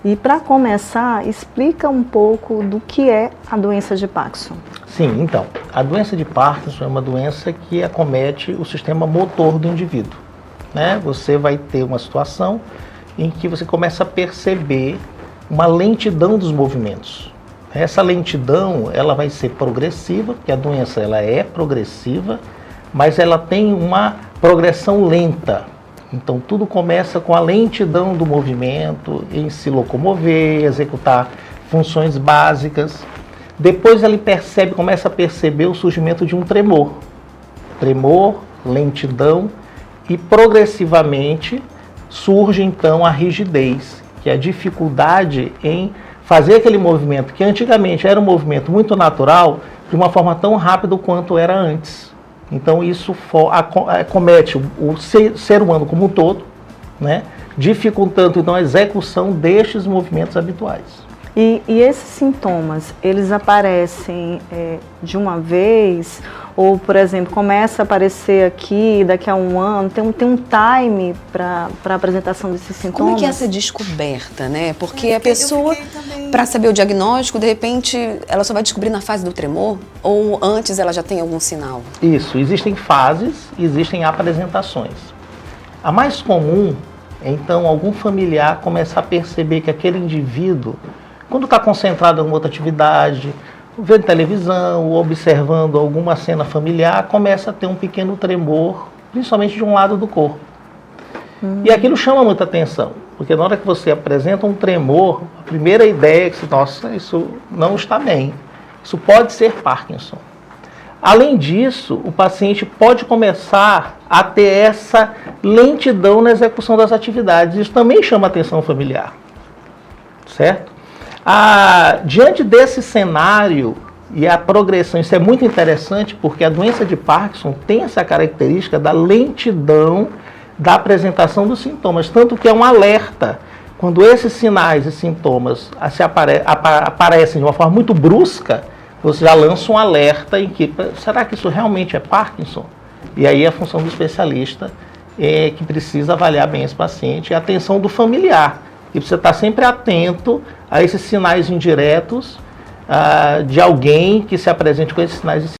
E para começar, explica um pouco do que é a doença de Parkinson. Sim, então, a doença de Parkinson é uma doença que acomete o sistema motor do indivíduo, né? Você vai ter uma situação em que você começa a perceber uma lentidão dos movimentos. Essa lentidão, ela vai ser progressiva, porque a doença ela é progressiva, mas ela tem uma progressão lenta. Então tudo começa com a lentidão do movimento, em se locomover, executar funções básicas. Depois ele começa a perceber o surgimento de um tremor. Tremor, lentidão e progressivamente surge então a rigidez, que é a dificuldade em fazer aquele movimento que antigamente era um movimento muito natural, de uma forma tão rápida quanto era antes. Então isso acomete o ser humano como um todo, né? Dificultando então a execução destes movimentos habituais. E esses sintomas, eles aparecem de uma vez? Ou, por exemplo, começa a aparecer aqui daqui a um ano? Tem um time para a apresentação desses sintomas? Como é que é essa descoberta, né? Porque a pessoa, para saber o diagnóstico, de repente, ela só vai descobrir na fase do tremor? Ou antes ela já tem algum sinal? Isso, existem fases, existem apresentações. A mais comum é, então, algum familiar começar a perceber que aquele indivíduo, quando está concentrado em alguma outra atividade, vendo televisão, observando alguma cena familiar, começa a ter um pequeno tremor, principalmente de um lado do corpo. E aquilo chama muita atenção, porque na hora que você apresenta um tremor, a primeira ideia é que, nossa, isso não está bem. Isso pode ser Parkinson. Além disso, o paciente pode começar a ter essa lentidão na execução das atividades. Isso também chama atenção familiar, certo? Diante desse cenário e a progressão, isso é muito interessante porque a doença de Parkinson tem essa característica da lentidão da apresentação dos sintomas, tanto que é um alerta. Quando esses sinais e sintomas aparecem de uma forma muito brusca, você já lança um alerta em que, será que isso realmente é Parkinson? E aí a função do especialista é que precisa avaliar bem esse paciente e a atenção do familiar. E você está sempre atento a esses sinais indiretos de alguém que se apresente com esses sinais